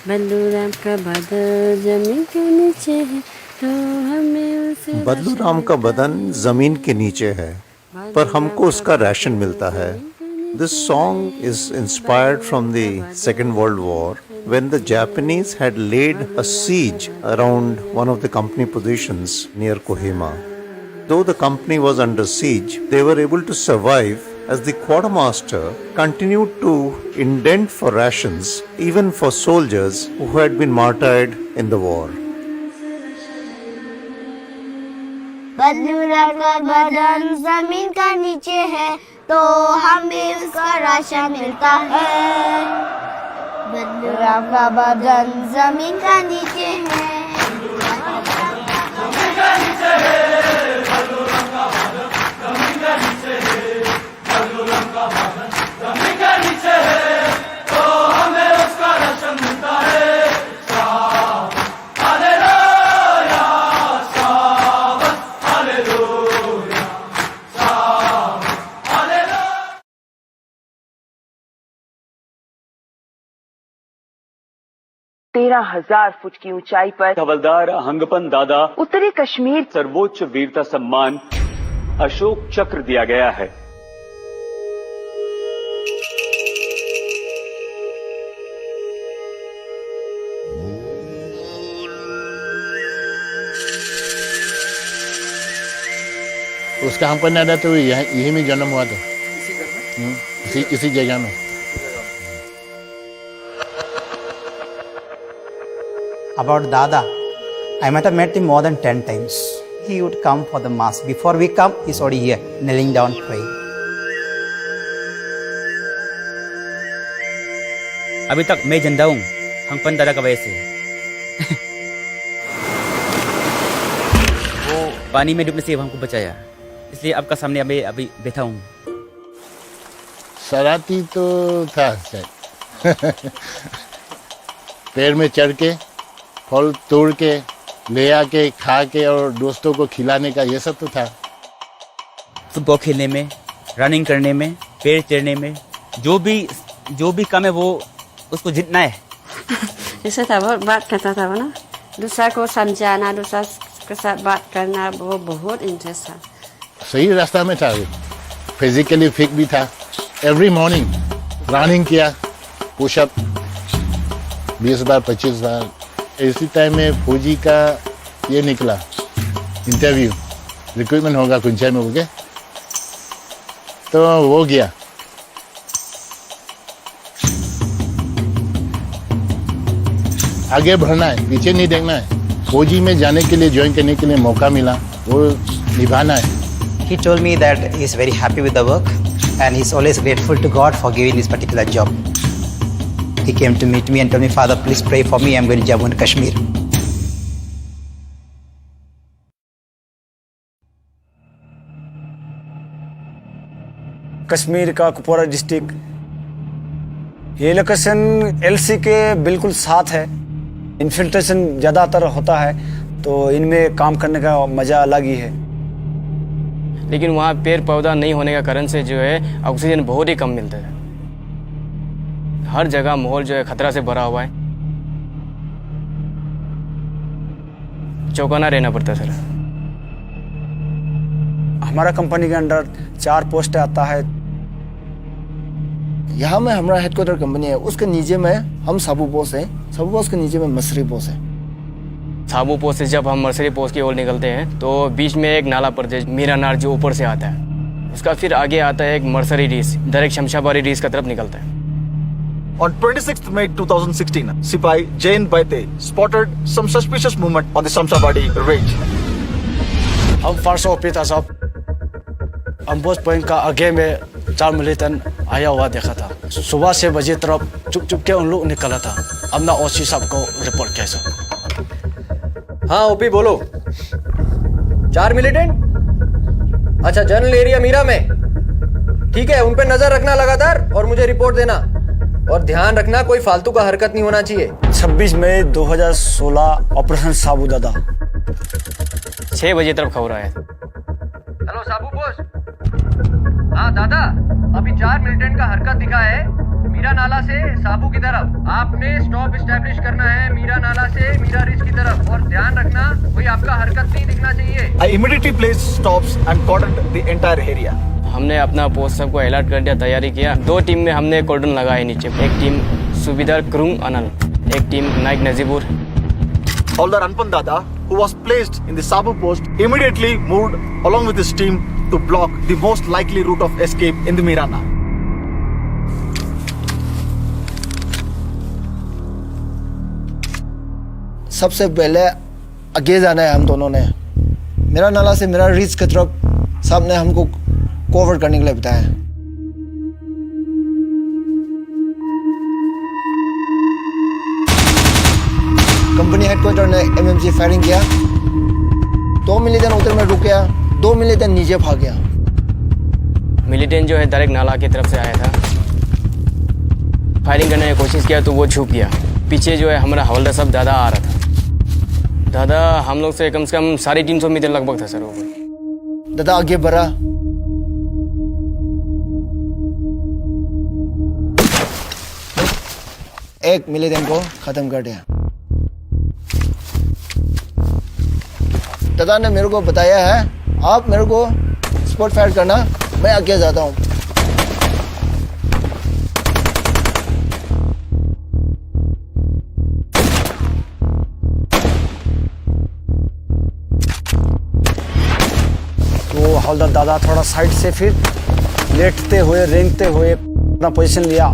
बल्लूराम का बादल जमीन के नीचे है तो हमें उसे बल्लूराम का बदन जमीन के नीचे है पर हमको उसका राशन मिलता है. This song is inspired from the Second World War when the Japanese had laid a siege around one of the company positions near Kohima. Though the company was under siege, they were able to survive as the quartermaster continued to indent for rations even for soldiers who had been martyred in the war. Balluram का बदन जमीन का नीचे है तो हमें उसका ration मिलता है. बल्लूराम का बदन जमीन का नीचे है. तेरह 13,000 फुट की ऊंचाई पर हवलदार हंगपन दादा उत्तरी कश्मीर सर्वोच्च वीरता सम्मान अशोक चक्र दिया गया है. उसका हमको नहीं था तो यही में जन्म हुआ था. इसी जगह में. About Dada, I might have met him more than 10 times. He would come for the mass. Before we come, he's already here, kneeling down, praying. अभी तक मैं जिंदा हूँ हंगपन दादा का वजह से. वो पानी में डूबने से हमको बचाया, इसलिए आपका सामने अभी बैठा हूँ. शरारती तो था शायद. पेड़ में चढ़ के फल तोड़ के ले आके खा के और दोस्तों को खिलाने का ये सब तो था. फुटबॉल खेलने में, रनिंग करने में, पेड़ चढ़ने में, जो भी काम है वो उसको जीतना है. जैसे था बहुत बात करता था वो ना, दूसरा को समझाना, दूसरा के साथ बात करना, वो बहुत इंटरेस्ट था. सही रास्ता में था. फिजिकली फिट भी था. एवरी मॉर्निंग रनिंग किया, पुशअप 20 बार 25 बार. इसी टाइम में फौजी का ये निकला इंटरव्यू, रिक्रूटमेंट होगा कुंचाई में होके, तो वो गया. आगे बढ़ना है, पीछे नहीं देखना है. फौजी में जाने के लिए, ज्वाइन करने के लिए मौका मिला, वो निभाना है. He told me that he's very happy with the work and he's always grateful to God for giving this particular job. He came to meet me and told me, Father, please pray for me. I'm going to Jammu and Kashmir. Kashmir का Kupwara district, ये location LC के बिल्कुल साथ है. Infiltration ज़्यादातर होता है तो इनमें काम करने का मज़ा अलग ही है. लेकिन वहाँ पेड़ पौधा नहीं होने का कारण से जो है ऑक्सीजन बहुत ही कम मिलता है. हर जगह माहौल जो है खतरा से भरा हुआ है. चौकन्ना रहना पड़ता है सर. हमारा कंपनी के अंडर 4 पोस्ट आता है. यहाँ में हमारा हेडक्वार्टर कंपनी है, उसके नीचे में हम साबू पोस्ट है. साबू पोस्ट के नीचे में मसरी पोस्ट है. साबू पोस्ट से जब हम मरसरी पोस्ट की ओर निकलते हैं तो बीच में एक नाला पड़ता है, मीरा नार, जो ऊपर से आता है. उसका फिर आगे आता है एक मरसरी रीस, डायरेक्ट शमशाबादी रीस का तरफ निकलता है. On 26th May 2016, Sipai Jain Baite spotted some suspicious movement on the Shamshabadi ridge. हम फर्स्ट ऑफिसर साहब अम्बोज पॉइंट का आगे में 4 मिलिटेंट आया हुआ देखा था. सुबह 6 बजे तरफ चुप के उन लोग निकला था. हमने ओसी साहब को रिपोर्ट किया सर. हाँ ओपी बोलो. 4 मिलिटेंट? अच्छा, जनरल एरिया मीरा में. ठीक है, उन पे नजर रखना लगातार और मुझे रिपोर्ट देना. और ध्यान रखना कोई फालतू का हरकत नहीं होना चाहिए. 26 मई 2016 ऑपरेशन साबू दादा. 6 बजे तरफ खबर आया. हेलो साबू बॉस. हाँ दादा, अभी 4 मिलिटेंट का हरकत दिखा है मीरा नाला से साबू की तरफ। आपने स्टॉप इस्टेब्लिश करना है मीरा नाला से मीरा रिज की तरफ, और ध्यान रखना कोई आपका हरकत नहीं दिखना चाहिए। I immediately placed stops and cordoned the entire area. हमने अपना पोस्ट सबको अलर्ट कर दिया, तैयारी किया। 2 टीम में हमने कॉर्डन लगाए नीचे। एक टीम सुबेदार करूं अनल, एक टीम Naik Najibur. Haldar Anpan Dada, who was placed in the Sabu post, immediately moved along with his team to block the most likely route of escape in the Mirana. सबसे पहले आगे जाना है हम दोनों ने। मेरा नाला से मेरा रिच की तरफ साहब ने हमको कवर करने के लिए बताया। कंपनी हेडक्वार्टर ने एमएमजी फायरिंग किया। 2 मिलिटेंट उधर में रुक गया, 2 मिलिटेंट नीचे भाग गया। मिलिटेंट जो है डायरेक्ट नाला की तरफ से आया था, फायरिंग करने की कोशिश किया तो वो छुप गया। पीछे जो है हमारा हवलदार सब दादा आ रहा था। दादा हम लोग से कम 350 मीटर लगभग था सर वो। दादा आगे बढ़ा, एक मिलिटेंट को खत्म कर दिया। दादा ने मेरे को बताया है आप मेरे को स्पॉट फायर करना, मैं आगे जाता हूँ। तो हवलदार दादा थोड़ा साइड से फिर लेटते हुए रेंगते हुए अपना पोजीशन लिया।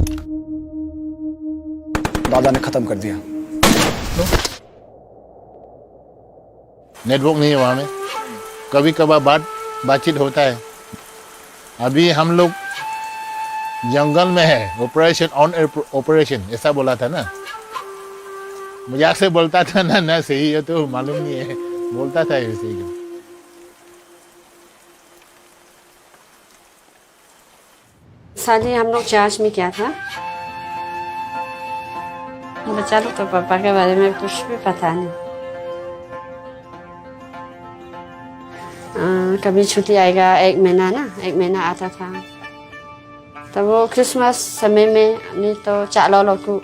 दादा ने खत्म कर दिया। नेटवर्क नहीं है वहाँ में, कभी कभार बातचीत होता है। अभी हम लोग जंगल में है, ऑपरेशन ऑन ऑपरेशन ऐसा बोला था ना। मजाक से बोलता था ना सही है तो मालूम नहीं है, बोलता था ऐसे ही। शादी हम लोग चर्च में किया था। बच्चा लोग तो पापा के बारे में कुछ भी पता नहीं। कभी छुट्टी आएगा, 1 महीना आता था। तो वो क्रिसमस समय में नहीं तो चालो लोग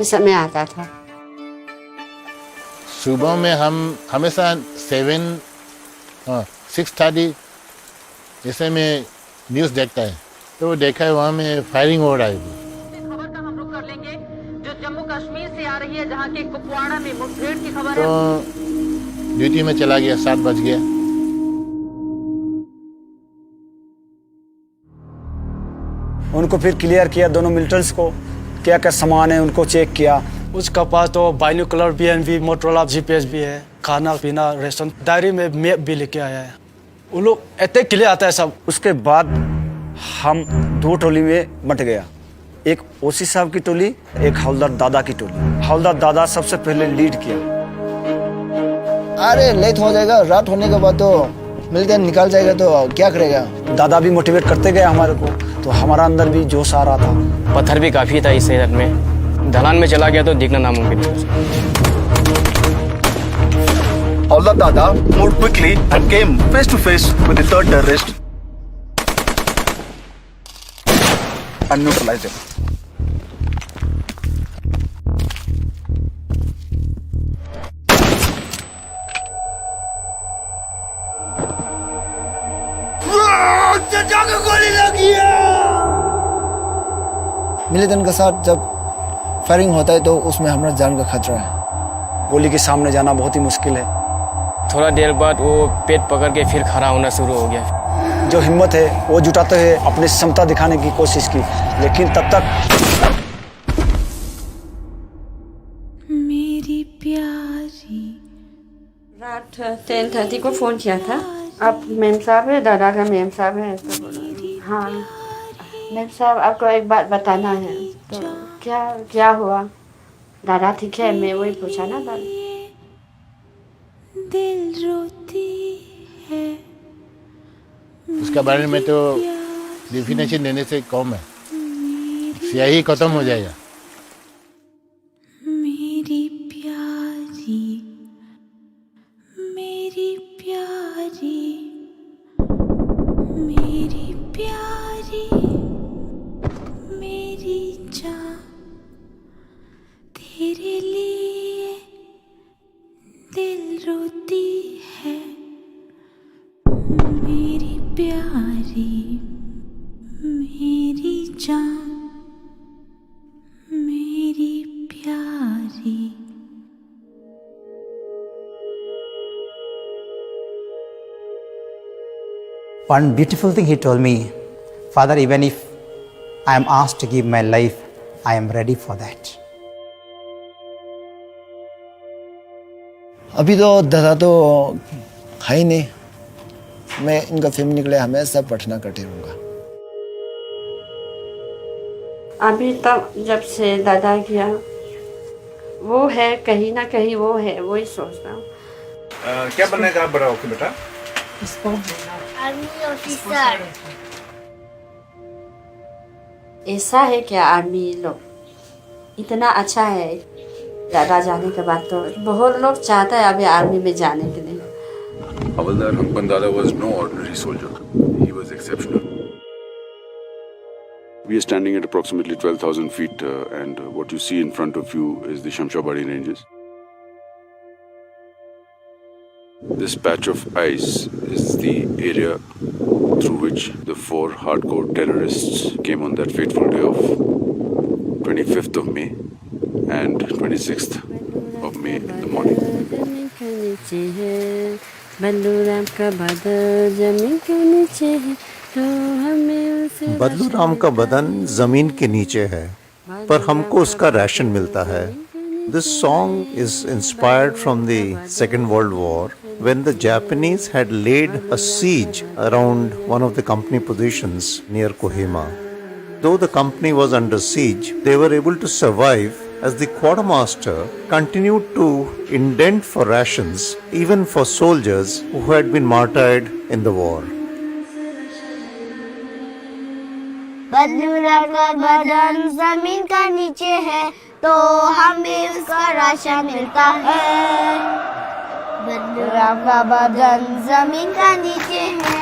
इस समय आता था। सुबह में हम हमेशा 6:30 ऐसे में न्यूज़ देखता है, तो देखा है वहाँ में फायरिंग हो रहा है। खबर का हम रुख कर लेंगे जो जम्मू कश्मीर से आ रही है, जहाँ के कुपवाड़ा में मुठभेड़ की खबर है। तो ड्यूटी में चला गया, 7 बज गया। उनको फिर क्लियर किया दोनों मिलिटेंट्स को, क्या क्या सामान है उनको चेक किया। उसका पास तो बाइनोकुलर BNV, मोटरोला GPS भी है, खाना पीना रेशन, डायरी में मैप भी लेके आया है। वो लोग इतने क्लियर आता है सब। उसके बाद हम 2 टोली में बंट गया, एक ओसी साहब की टोली, एक हवलदार दादा की टोली। हवलदार दादा सबसे पहले लीड किया। अरे लेट हो जाएगा, रात होने के बाद तो मिलिटेंट निकाल जाएगा तो क्या करेगा। दादा भी मोटिवेट करते गए हमारे को, तो हमारा अंदर भी जोश आ रहा था। पत्थर भी काफ़ी था इस एरिया में, ढलान में चला गया तो दिखना नामुमकिन है। Haldar Dada moved quickly and came face to face with the third terrorist and neutralized him. Militant के साथ जब फायरिंग होता है तो उसमें हमारा जान का खतरा है। गोली के सामने जाना बहुत ही मुश्किल है। थोड़ा देर बाद वो पेट पकड़ के फिर खड़ा होना शुरू हो गया। जो हिम्मत है वो जुटाते हुए अपनी क्षमता दिखाने की कोशिश की, लेकिन तब तक मेरी प्यारी रात 10:30 को फ़ोन किया था। आप मेम साहब है, दादा का मेम साहब है तो बोला हाँ मेम साहब आपको एक बात बताना है। तो क्या हुआ? दादा ठीक है, मैं वही पूछा ना दादा। दिल रोती है। उसके बारे में तो डिफिनेशन देने से कम है, स्याही खत्म हो जाएगा। मेरी प्यारी मेरी प्यारी मेरी प्यारी। रोती है मेरी प्यारी, मेरी जान, मेरी प्यारी। One beautiful thing he told me, Father, even if I am asked to give my life, I am ready for that. अभी तो दादा तो है ही नहीं, मैं इनका फैमिली के लिए हमेशा प्रार्थना करते रहूँगा। अभी तक जब से दादा गया, वो है कहीं ना कहीं, वो है, वो ही सोचता हूँ। क्या बनने का बड़ा होके बेटा? Army officer. ऐसा है क्या आर्मी लोग इतना अच्छा है? दादा जाने के बाद तो बहुत लोग चाहता है अभी आर्मी में जाने के लिए। Havaldar Hampan Dada was no ordinary soldier. He was exceptional. We are standing at approximately 12,000 feet and what you see in front of you is the Shamshabari ranges. This patch of ice is the area through which the 4 hardcore terrorists came on that fateful day of 25th of May and 26th of May in the morning. बदलू राम का बदन जमीन के नीचे है, पर हमको उसका राशन मिलता है। This song is inspired from the Second World War, when the Japanese had laid a siege around one of the company positions near Kohima. Though the company was under siege, they were able to survive as the quartermaster continued to indent for rations even for soldiers who had been martyred in the war. बदलू राम का बदन जमीन का नीचे है, तो हमें उसका राशन मिलता है। बदलू राम का बदन जमीन का नीचे है।